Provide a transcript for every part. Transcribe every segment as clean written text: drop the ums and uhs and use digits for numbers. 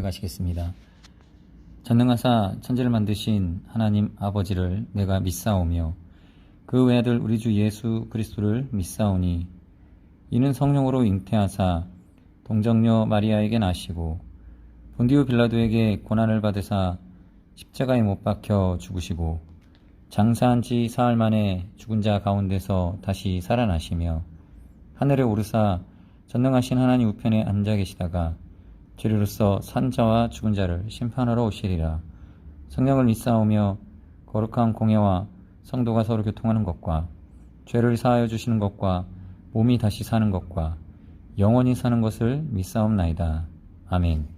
고백하시겠습니다. 전능하사 천지를 만드신 하나님 아버지를 내가 믿사오며 그 외아들 우리 주 예수 그리스도를 믿사오니 이는 성령으로 잉태하사 동정녀 마리아에게 나시고 본디오 빌라도에게 고난을 받으사 십자가에 못 박혀 죽으시고 장사한 지 사흘 만에 죽은 자 가운데서 다시 살아나시며 하늘에 오르사 전능하신 하나님 우편에 앉아 계시다가 죄로서 산 자와 죽은 자를 심판하러 오시리라. 성령을 믿사오며 거룩한 공예와 성도가 서로 교통하는 것과 죄를 사하여 주시는 것과 몸이 다시 사는 것과 영원히 사는 것을 믿사옵나이다. 아멘.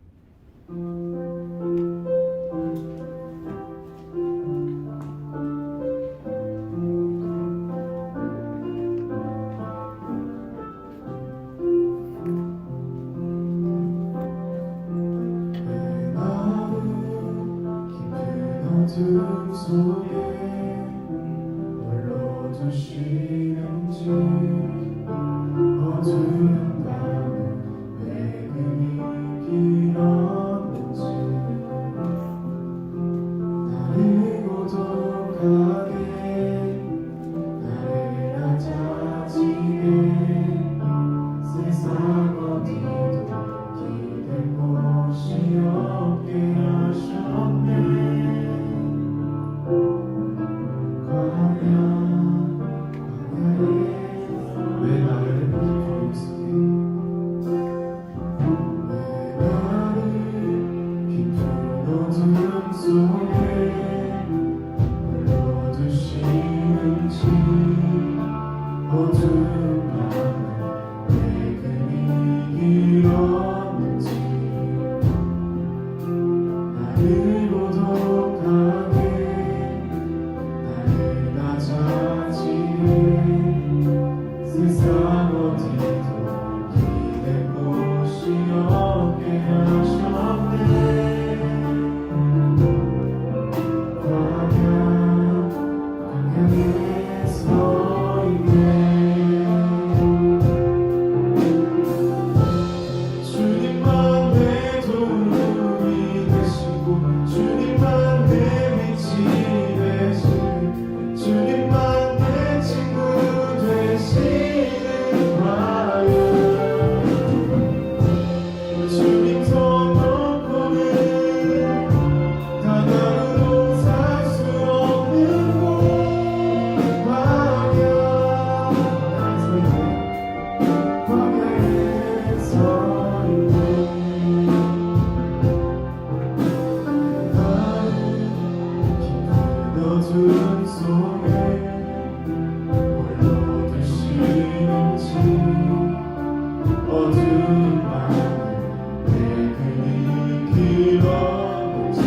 어둠 속에 홀로 두시는지 어두운 밤에 왜 그리 길었는지 나를 고독하게 나를 낮아지게 세상 어디도 기댈 곳이 없게 하셨네. 왜 나를 깊은 어둠 속에 홀로 두시는지 어두운 밤에 왜 그리 길었는지 나를 고독하게 나를 낮아지게 세상 어디도 기댈 곳이 없게 하셨네. 광야에 서 있네. 주님만 내 도움이 되시고 주님만 내 빛이 되시고 주님만 내 친구 되시는 과연 주님 손 놓고는 하나로 살 수 없는 곳 광야에 서 있네. 깊은 어둠 속에 홀로 두시는지 어두운 밤에 왜 그리 길었는지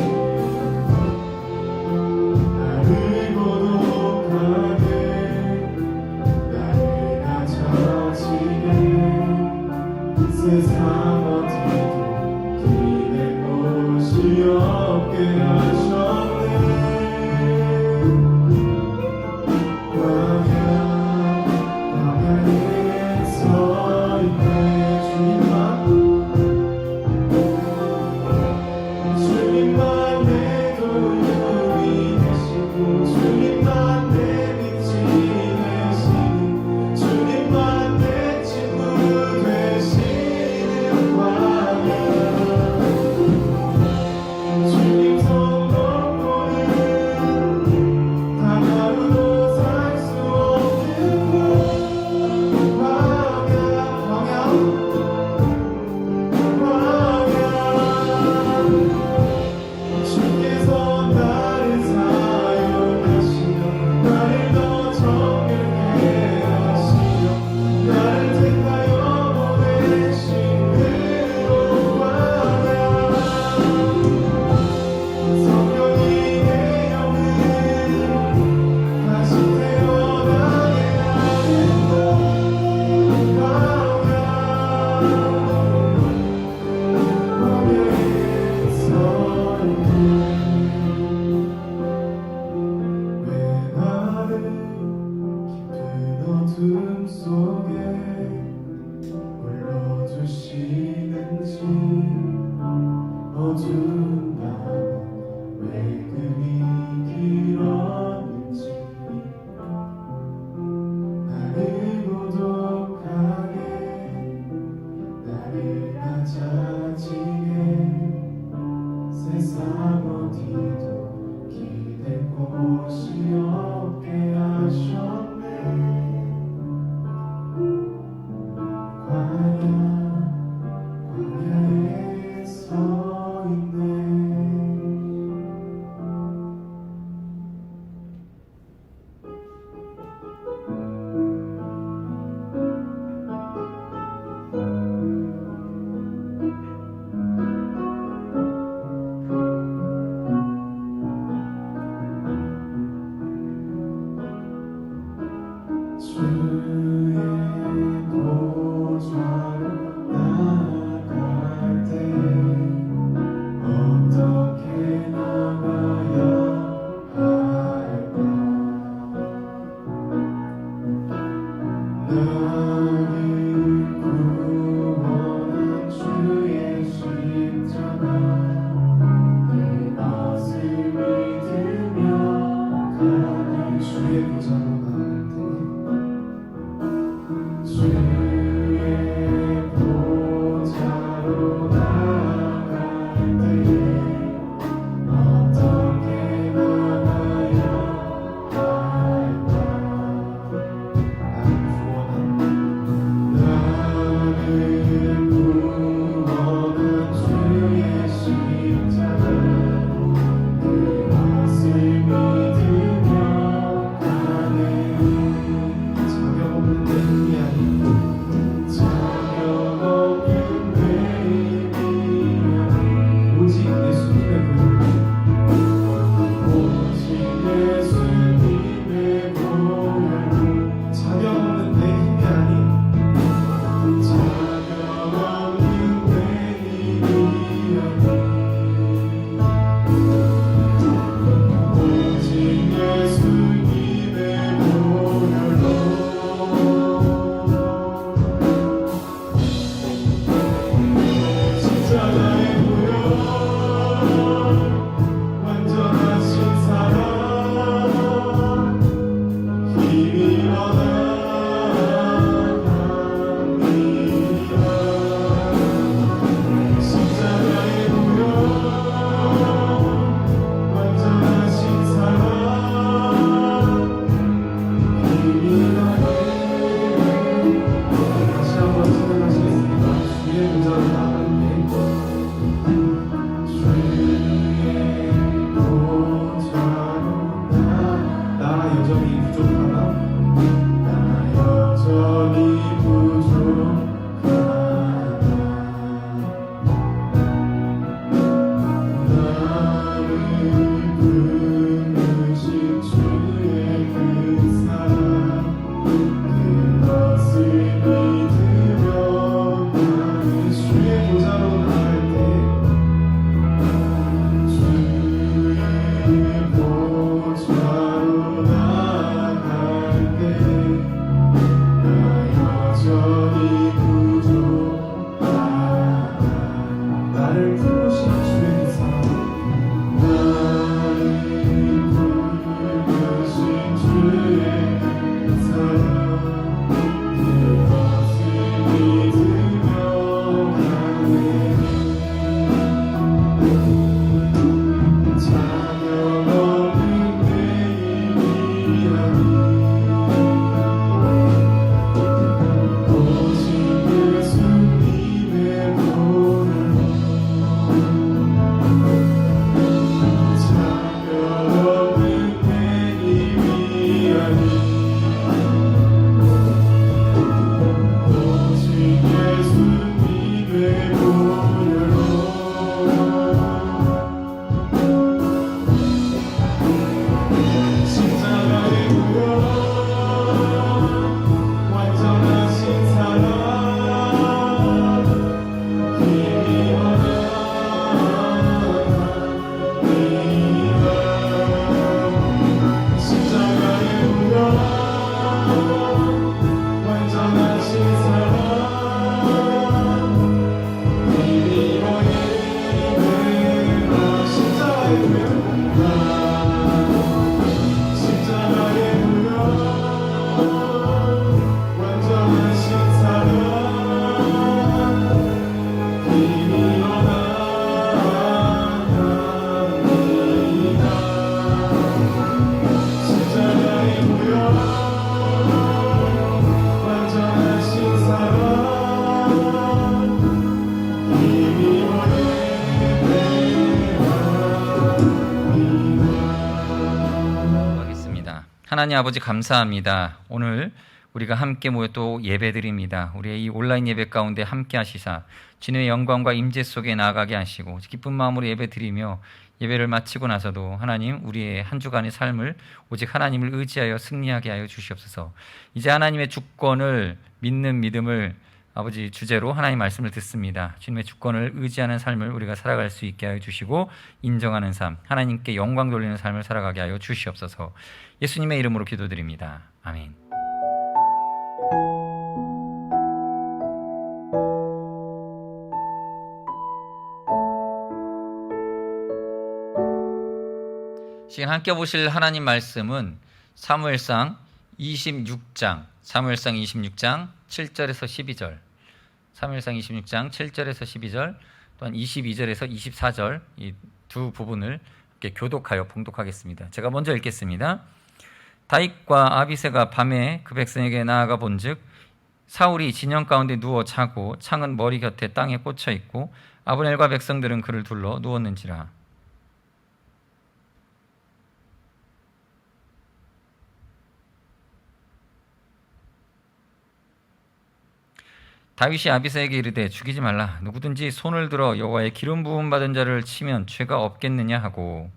나를 고독하게 나를 낮아지게 세상 어디도 기댈 곳이 없게 하셨네. 광야에 서 있네. 주님만 내 도움이 되시고 주님만 내 빛이 되시고 주님만 내 친구 되시는 광야 주님 손 광야에 서 있네. 주의 보좌를 하나님 아버지 감사합니다. 오늘 우리가 함께 모여 또 예배드립니다. 우리의 이 온라인 예배 가운데 함께 하시사 주님의 영광과 임재 속에 나아가게 하시고 기쁜 마음으로 예배드리며 예배를 마치고 나서도 하나님 우리의 한 주간의 삶을 오직 하나님을 의지하여 승리하게 하여 주시옵소서. 이제 하나님의 주권을 믿는 믿음을 아버지 주제로 하나님 말씀을 듣습니다. 주님의 주권을 의지하는 삶을 우리가 살아갈 수 있게 하여 주시고 인정하는 삶, 하나님께 영광 돌리는 삶을 살아가게 하여 주시옵소서. 예수님의 이름으로 기도드립니다. 아멘. 지금 함께 보실 하나님 말씀은 사무엘상 26장 7절에서 12절, 사무엘상 26장 7절에서 12절, 또한 22절에서 24절 이 두 부분을 이렇게 교독하여 봉독하겠습니다. 제가 먼저 읽겠습니다. 다윗과 아비새가 밤에 그 백성에게 나아가 본즉 사울이 진영 가운데 누워 자고 창은 머리 곁에 땅에 꽂혀 있고 아브넬과 백성들은 그를 둘러 누웠는지라. 다윗이 아비새에게 이르되 죽이지 말라. 누구든지 손을 들어 여호와의 기름 부음 받은 자를 치면 죄가 없겠느냐 하고,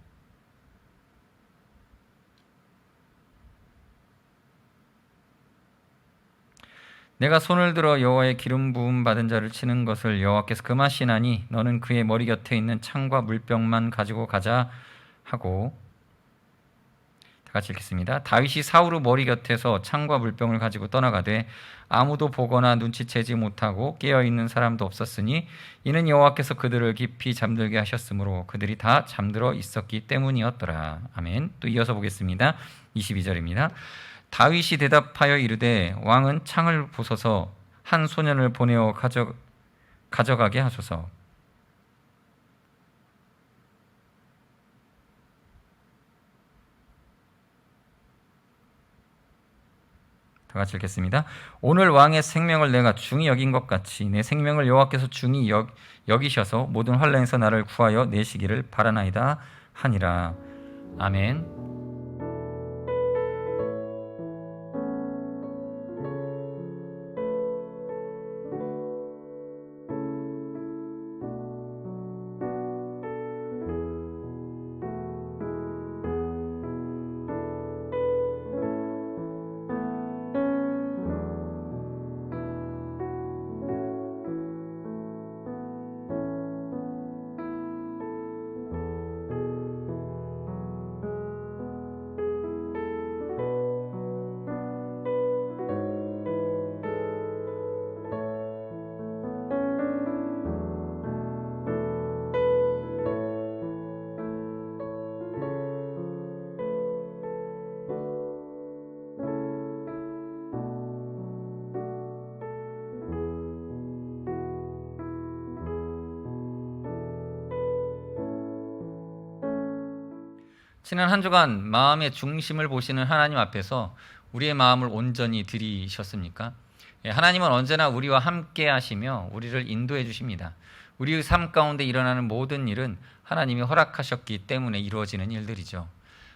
내가 손을 들어 여호와의 기름 부음 받은 자를 치는 것을 여호와께서 금하시나니 너는 그의 머리 곁에 있는 창과 물병만 가지고 가자 하고, 같이 읽겠습니다. 다윗이 사울의 머리 곁에서 창과 물병을 가지고 떠나가되 아무도 보거나 눈치채지 못하고 깨어있는 사람도 없었으니 이는 여호와께서 그들을 깊이 잠들게 하셨으므로 그들이 다 잠들어 있었기 때문이었더라. 아멘. 또 이어서 보겠습니다. 22절입니다. 다윗이 대답하여 이르되 왕은 창을 부숴서 한 소년을 보내어 가져가게 하소서. 다 같이 읽겠습니다. 오늘 왕의 생명을 내가 중히 여긴 것 같이 내 생명을 여호와께서 중히 여기셔서 모든 환난에서 나를 구하여 내시기를 바라나이다 하니라. 아멘. 지난 한 주간 마음의 중심을 보시는 하나님 앞에서 우리의 마음을 온전히 들이셨습니까? 하나님은 언제나 우리와 함께 하시며 우리를 인도해 주십니다. 우리의 삶 가운데 일어나는 모든 일은 하나님이 허락하셨기 때문에 이루어지는 일들이죠.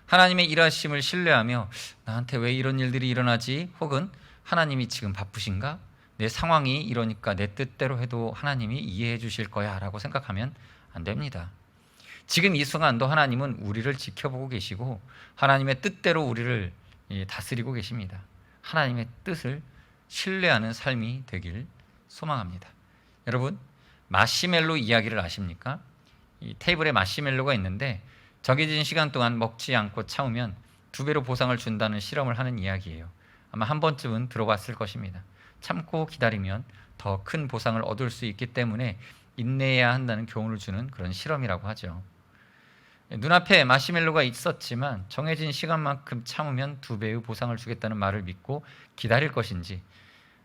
하나님의 일하심을 신뢰하며 나한테 왜 이런 일들이 일어나지? 혹은 하나님이 지금 바쁘신가? 내 상황이 이러니까 내 뜻대로 해도 하나님이 이해해 주실 거야 라고 생각하면 안 됩니다. 지금 이 순간도 하나님은 우리를 지켜보고 계시고 하나님의 뜻대로 우리를 다스리고 계십니다. 하나님의 뜻을 신뢰하는 삶이 되길 소망합니다. 여러분, 마시멜로 이야기를 아십니까? 이 테이블에 마시멜로가 있는데 정해진 시간 동안 먹지 않고 참으면 2배로 보상을 준다는 실험을 하는 이야기예요. 아마 한 번쯤은 들어봤을 것입니다. 참고 기다리면 더 큰 보상을 얻을 수 있기 때문에 인내해야 한다는 교훈을 주는 그런 실험이라고 하죠. 눈앞에 마시멜로가 있었지만 정해진 시간만큼 참으면 2배의 보상을 주겠다는 말을 믿고 기다릴 것인지,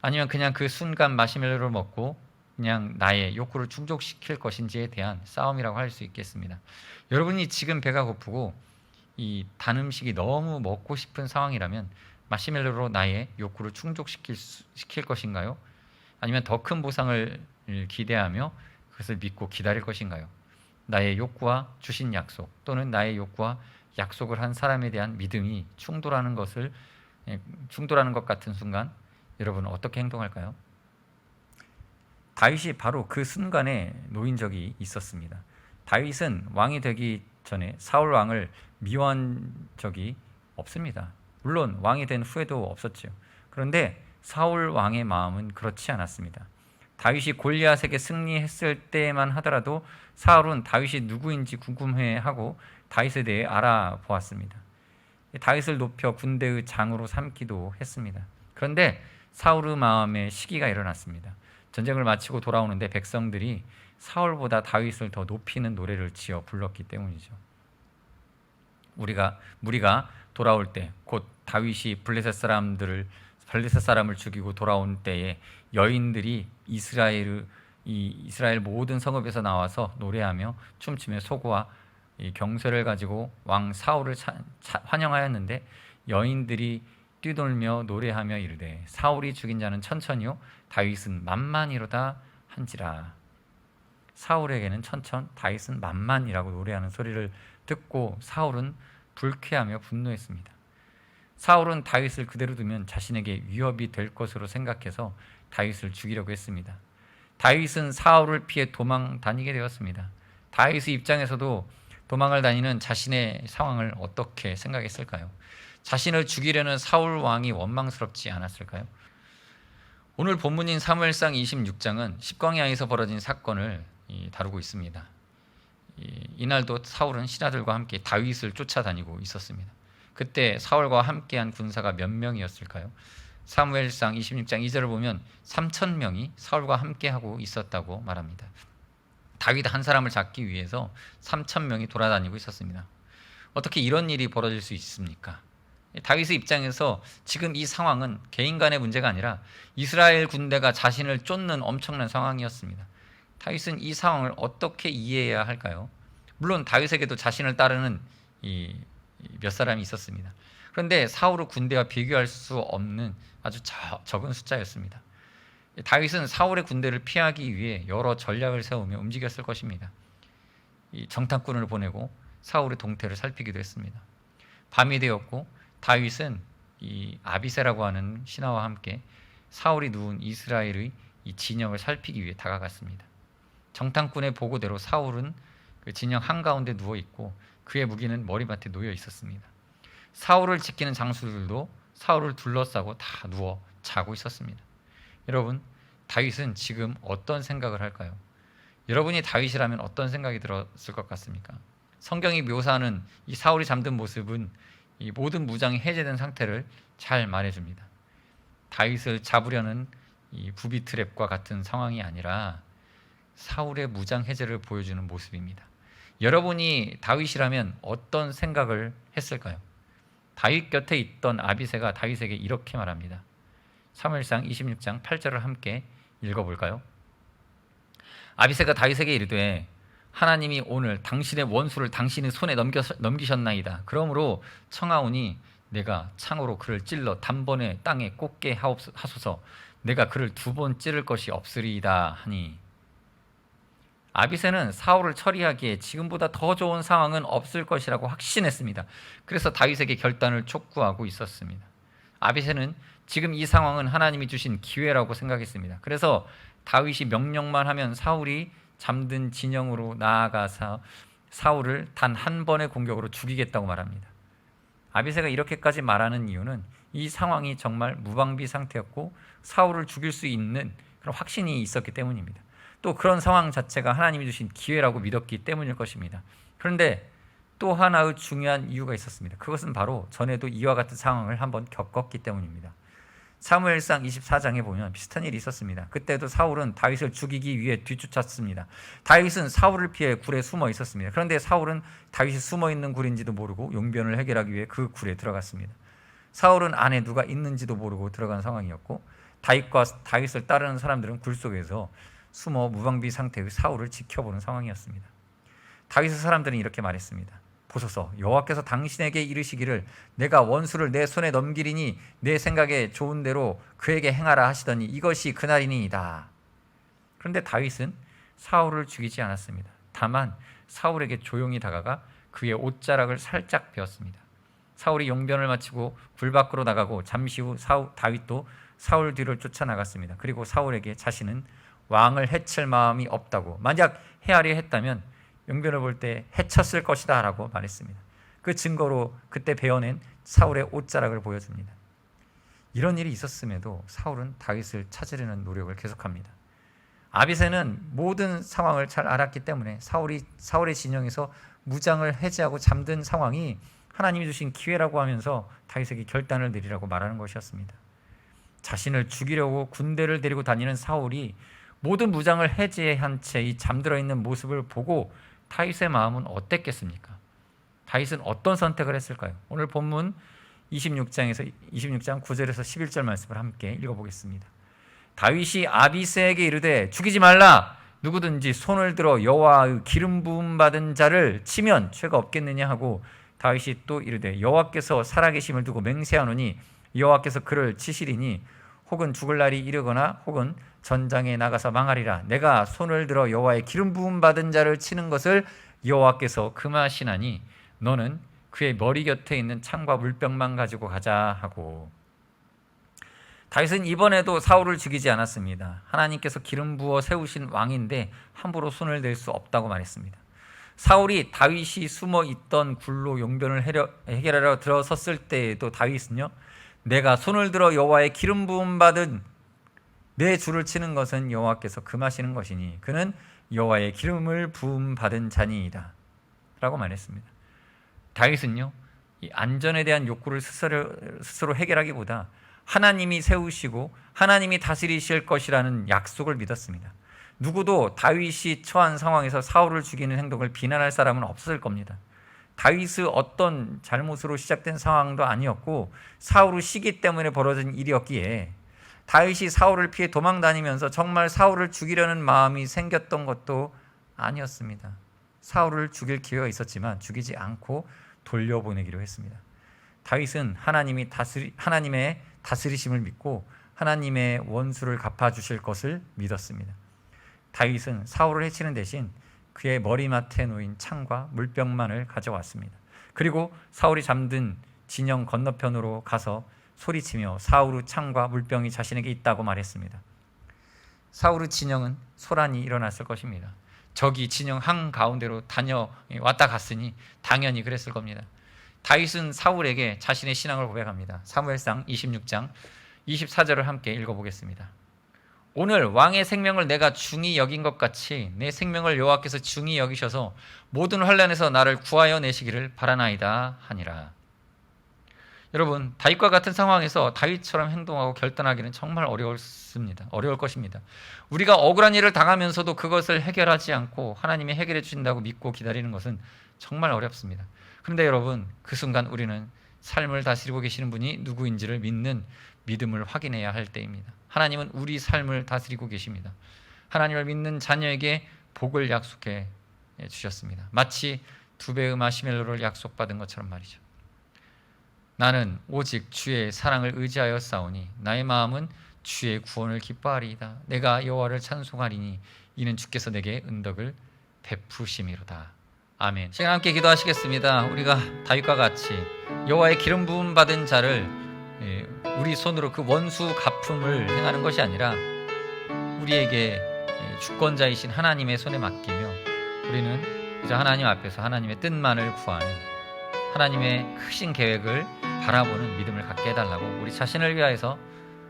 아니면 그냥 그 순간 마시멜로를 먹고 그냥 나의 욕구를 충족시킬 것인지에 대한 싸움이라고 할 수 있겠습니다. 여러분이 지금 배가 고프고 이 단 음식이 너무 먹고 싶은 상황이라면 마시멜로로 나의 욕구를 충족시킬 것인가요? 아니면 더 큰 보상을 기대하며 그것을 믿고 기다릴 것인가요? 나의 욕구와 주신 약속 또는 나의 욕구와 약속을 한 사람에 대한 믿음이 충돌하는 것 같은 순간 여러분은 어떻게 행동할까요? 다윗이 바로 그 순간에 놓인 적이 있었습니다. 다윗은 왕이 되기 전에 사울 왕을 미워한 적이 없습니다. 물론 왕이 된 후에도 없었죠. 그런데 사울 왕의 마음은 그렇지 않았습니다. 다윗이 골리앗에게 승리했을 때만 하더라도 사울은 다윗이 누구인지 궁금해하고 다윗에 대해 알아보았습니다. 다윗을 높여 군대의 장으로 삼기도 했습니다. 그런데 사울의 마음에 시기가 일어났습니다. 전쟁을 마치고 돌아오는데 백성들이 사울보다 다윗을 더 높이는 노래를 지어 불렀기 때문이죠. 무리가 돌아올 때 곧 다윗이 블레셋 사람을 죽이고 돌아온 때에 여인들이 이스라엘 모든 성읍에서 나와서 노래하며 춤추며 소고와 경쇠를 가지고 왕 사울을 환영하였는데 여인들이 뛰놀며 노래하며 이르되 사울이 죽인 자는 천천히요 다윗은 만만이로다 한지라. 사울에게는 천천, 다윗은 만만이라고 노래하는 소리를 듣고 사울은 불쾌하며 분노했습니다. 사울은 다윗을 그대로 두면 자신에게 위협이 될 것으로 생각해서 다윗을 죽이려고 했습니다. 다윗은 사울을 피해 도망 다니게 되었습니다. 다윗의 입장에서도 도망을 다니는 자신의 상황을 어떻게 생각했을까요? 자신을 죽이려는 사울 왕이 원망스럽지 않았을까요? 오늘 본문인 사무엘상 26장은 십광야에서 벌어진 사건을 다루고 있습니다. 이날도 사울은 신하들과 함께 다윗을 쫓아다니고 있었습니다. 그때 사울과 함께한 군사가 몇 명이었을까요? 사무엘상 26장 2절을 보면 3,000명이 사울과 함께하고 있었다고 말합니다. 다윗 한 사람을 잡기 위해서 3,000명이 돌아다니고 있었습니다. 어떻게 이런 일이 벌어질 수 있습니까? 다윗의 입장에서 지금 이 상황은 개인 간의 문제가 아니라 이스라엘 군대가 자신을 쫓는 엄청난 상황이었습니다. 다윗은 이 상황을 어떻게 이해해야 할까요? 물론 다윗에게도 자신을 따르는 몇 사람이 있었습니다. 그런데 사울의 군대와 비교할 수 없는 아주 적은 숫자였습니다. 다윗은 사울의 군대를 피하기 위해 여러 전략을 세우며 움직였을 것입니다. 정탐꾼을 보내고 사울의 동태를 살피기도 했습니다. 밤이 되었고 다윗은 이 아비새라고 하는 신하와 함께 사울이 누운 이스라엘의 이 진영을 살피기 위해 다가갔습니다. 정탐꾼의 보고대로 사울은 그 진영 한가운데 누워 있고 그의 무기는 머리맡에 놓여 있었습니다. 사울을 지키는 장수들도 사울을 둘러싸고 다 누워 자고 있었습니다. 여러분, 다윗은 지금 어떤 생각을 할까요? 여러분이 다윗이라면 어떤 생각이 들었을 것 같습니까? 성경이 묘사하는 이 사울이 잠든 모습은 이 모든 무장이 해제된 상태를 잘 말해줍니다. 다윗을 잡으려는 이 부비 트랩과 같은 상황이 아니라 사울의 무장 해제를 보여주는 모습입니다. 여러분이 다윗이라면 어떤 생각을 했을까요? 다윗 곁에 있던 아비새가 다윗에게 이렇게 말합니다. 사무엘상 26장 8절을 함께 읽어볼까요? 아비새가 다윗에게 이르되 하나님이 오늘 당신의 원수를 당신의 손에 넘기셨나이다. 그러므로 청하오니 내가 창으로 그를 찔러 단번에 땅에 꽂게 하소서. 내가 그를 2번 찌를 것이 없으리이다 하니. 아비새는 사울을 처리하기에 지금보다 더 좋은 상황은 없을 것이라고 확신했습니다. 그래서 다윗에게 결단을 촉구하고 있었습니다. 아비새는 지금 이 상황은 하나님이 주신 기회라고 생각했습니다. 그래서 다윗이 명령만 하면 사울이 잠든 진영으로 나아가서 사울을 단 한 번의 공격으로 죽이겠다고 말합니다. 아비새가 이렇게까지 말하는 이유는 이 상황이 정말 무방비 상태였고 사울을 죽일 수 있는 그런 확신이 있었기 때문입니다. 또 그런 상황 자체가 하나님이 주신 기회라고 믿었기 때문일 것입니다. 그런데 또 하나의 중요한 이유가 있었습니다. 그것은 바로 전에도 이와 같은 상황을 한번 겪었기 때문입니다. 사무엘상 24장에 보면 비슷한 일이 있었습니다. 그때도 사울은 다윗을 죽이기 위해 뒤쫓았습니다. 다윗은 사울을 피해 굴에 숨어 있었습니다. 그런데 사울은 다윗이 숨어 있는 굴인지도 모르고 용변을 해결하기 위해 그 굴에 들어갔습니다. 사울은 안에 누가 있는지도 모르고 들어간 상황이었고 다윗을 따르는 사람들은 굴 속에서 숨어 무방비 상태의 사울을 지켜보는 상황이었습니다. 다윗의 사람들은 이렇게 말했습니다. 보소서, 여호와께서 당신에게 이르시기를 내가 원수를 내 손에 넘기리니 내 생각에 좋은 대로 그에게 행하라 하시더니 이것이 그날이니이다. 그런데 다윗은 사울을 죽이지 않았습니다. 다만 사울에게 조용히 다가가 그의 옷자락을 살짝 베었습니다. 사울이 용변을 마치고 굴 밖으로 나가고 잠시 후 다윗도 사울 뒤를 쫓아나갔습니다. 그리고 사울에게 자신은 왕을 해칠 마음이 없다고, 만약 헤아려 했다면 용변을 볼 때 해쳤을 것이다 라고 말했습니다. 그 증거로 그때 베어낸 사울의 옷자락을 보여줍니다. 이런 일이 있었음에도 사울은 다윗을 찾으려는 노력을 계속합니다. 아비새는 모든 상황을 잘 알았기 때문에 사울의 진영에서 무장을 해제하고 잠든 상황이 하나님이 주신 기회라고 하면서 다윗에게 결단을 내리라고 말하는 것이었습니다. 자신을 죽이려고 군대를 데리고 다니는 사울이 모든 무장을 해제한 채 이 잠들어 있는 모습을 보고 다윗의 마음은 어땠겠습니까? 다윗은 어떤 선택을 했을까요? 오늘 본문 26장 9절에서 11절 말씀을 함께 읽어보겠습니다. 다윗이 아비새에게 이르되 죽이지 말라. 누구든지 손을 들어 여호와의 기름 부음 받은 자를 치면 죄가 없겠느냐 하고, 다윗이 또 이르되 여호와께서 살아계심을 두고 맹세하노니 여호와께서 그를 치시리니 혹은 죽을 날이 이르거나 혹은 전장에 나가서 망하리라. 내가 손을 들어 여호와의 기름 부음 받은 자를 치는 것을 여호와께서 금하시나니 너는 그의 머리 곁에 있는 창과 물병만 가지고 가자 하고. 다윗은 이번에도 사울을 죽이지 않았습니다. 하나님께서 기름 부어 세우신 왕인데 함부로 손을 댈 수 없다고 말했습니다. 사울이 다윗이 숨어 있던 굴로 용변을 해결하러 들어섰을 때에도 다윗은요, 내가 손을 들어 여호와의 기름 부음 받은 내 주를 치는 것은 여호와께서 금하시는 것이니 그는 여호와의 기름을 부음 받은 자니이다 라고 말했습니다. 다윗은요, 이 안전에 대한 욕구를 스스로 해결하기보다 하나님이 세우시고 하나님이 다스리실 것이라는 약속을 믿었습니다. 누구도 다윗이 처한 상황에서 사울을 죽이는 행동을 비난할 사람은 없을 겁니다. 다윗의 어떤 잘못으로 시작된 상황도 아니었고 사울의 시기 때문에 벌어진 일이었기에 다윗이 사울을 피해 도망 다니면서 정말 사울을 죽이려는 마음이 생겼던 것도 아니었습니다. 사울을 죽일 기회가 있었지만 죽이지 않고 돌려보내기로 했습니다. 다윗은 하나님의 다스리심을 믿고 하나님의 원수를 갚아주실 것을 믿었습니다. 다윗은 사울을 해치는 대신 그의 머리맡에 놓인 창과 물병만을 가져왔습니다. 그리고 사울이 잠든 진영 건너편으로 가서 소리치며 사울의 창과 물병이 자신에게 있다고 말했습니다. 사울의 진영은 소란이 일어났을 것입니다. 적이 진영 한가운데로 왔다 갔으니 당연히 그랬을 겁니다. 다윗은 사울에게 자신의 신앙을 고백합니다. 사무엘상 26장 24절을 함께 읽어보겠습니다. 오늘 왕의 생명을 내가 중히 여긴 것 같이 내 생명을 여호와께서 중히 여기셔서 모든 환난에서 나를 구하여 내시기를 바라나이다 하니라. 여러분, 다윗과 같은 상황에서 다윗처럼 행동하고 결단하기는 정말 어려울 것입니다. 우리가 억울한 일을 당하면서도 그것을 해결하지 않고 하나님이 해결해 주신다고 믿고 기다리는 것은 정말 어렵습니다. 그런데 여러분, 그 순간 우리는 삶을 다스리고 계시는 분이 누구인지를 믿는 믿음을 확인해야 할 때입니다. 하나님은 우리 삶을 다스리고 계십니다. 하나님을 믿는 자녀에게 복을 약속해 주셨습니다. 마치 2배의 마시멜로를 약속받은 것처럼 말이죠. 나는 오직 주의 사랑을 의지하여 싸우니 나의 마음은 주의 구원을 기뻐하리이다. 내가 여호와를 찬송하리니 이는 주께서 내게 은덕을 베푸심이로다. 아멘. 시간 함께 기도하시겠습니다. 우리가 다윗과 같이 여호와의 기름 부음 받은 자를 우리 손으로 그 원수 갚음을 행하는 것이 아니라 우리에게 주권자이신 하나님의 손에 맡기며 우리는 그저 하나님 앞에서 하나님의 뜻만을 구하는 하나님의 크신 계획을 바라보는 믿음을 갖게 해달라고 우리 자신을 위하여서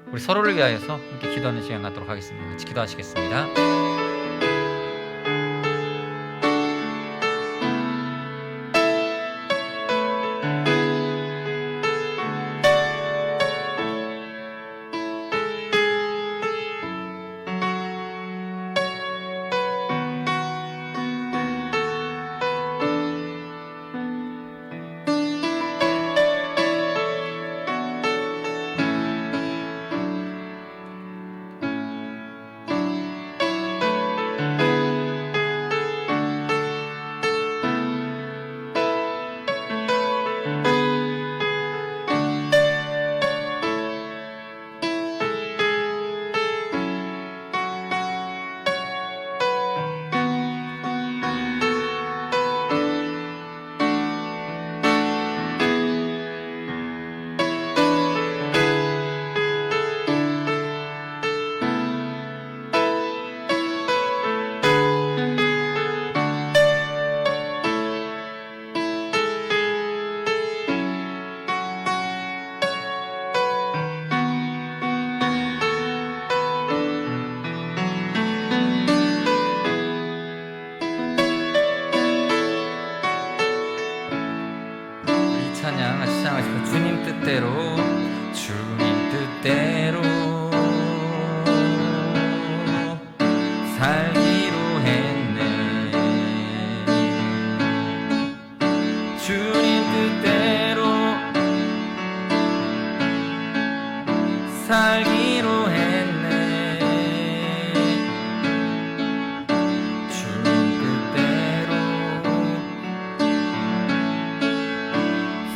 우리 서로를 위하여서 함께 기도하는 시간 갖도록 하겠습니다. 같이 기도하시겠습니다. 뜻대로 주님 뜻대로 살기로 했네. 주님 뜻대로 살기로 했네. 주님 뜻대로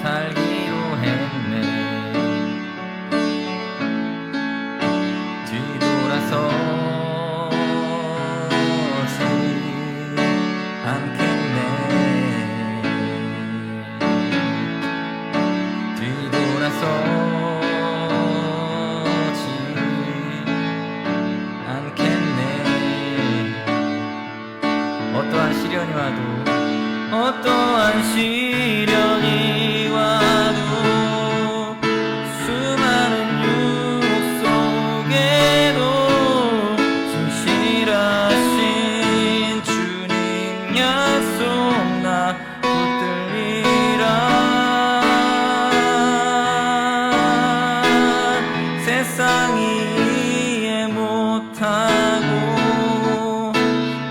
살기로 했네. 뒤돌아서지 않겠네. 뒤돌아서지 않겠네. 어떠한 시련이 와도 어떠한 시련이 와도 수많은 유혹 속에도 진실하신 주님 약속 나 붙들리라. 세상이 이해 못하고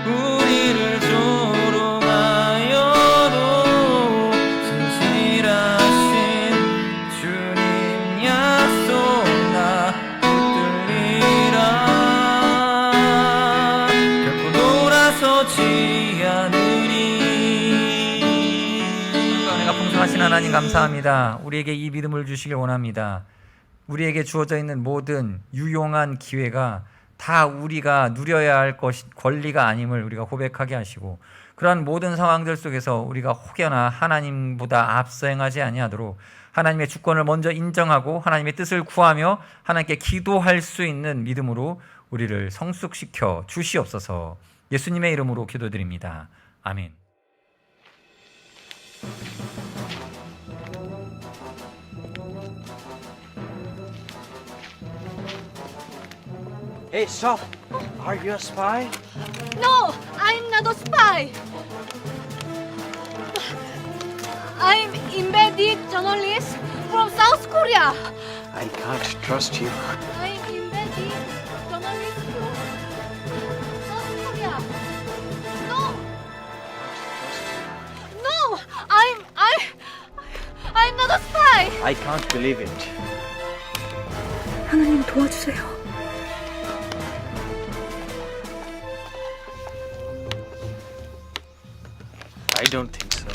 우리를 조롱하여도 진실하신 주님 약속 나 붙들리라. 결코 돌아서지 않으리. 은혜가 풍성하신 하나님 감사합니다. 우리에게 이 믿음을 주시길 원합니다. 우리에게 주어져 있는 모든 유용한 기회가 다 우리가 누려야 할 권리가 아님을 우리가 고백하게 하시고, 그러한 모든 상황들 속에서 우리가 혹여나 하나님보다 앞서 행하지 아니하도록 하나님의 주권을 먼저 인정하고 하나님의 뜻을 구하며 하나님께 기도할 수 있는 믿음으로 우리를 성숙시켜 주시옵소서. 예수님의 이름으로 기도드립니다. 아멘. Hey, stop! Are you a spy? No, I'm not a spy. I'm embedded journalist from South Korea. I can't trust you. I'm embedded journalist from South Korea. No, no, I'm not a spy. I can't believe it. 하나님 도와주세요. I don't think so.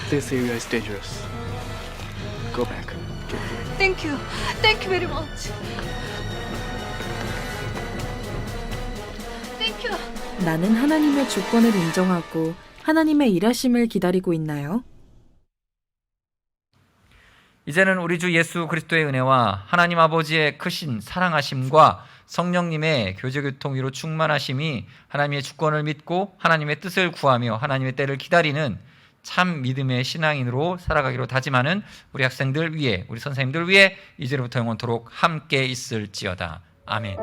This area is dangerous. Go back. Thank you very much. Thank you. 나는 하나님의 주권을 인정하고 하나님의 일하심을 기다리고 있나요? 이제는 우리 주 예수 그리스도의 은혜와 하나님 아버지의 크신 사랑하심과 성령님의 교제교통 위로 충만하심이 하나님의 주권을 믿고 하나님의 뜻을 구하며 하나님의 때를 기다리는 참 믿음의 신앙인으로 살아가기로 다짐하는 우리 학생들 위해, 우리 선생님들 위해 이제로부터 영원토록 함께 있을지어다. 아멘.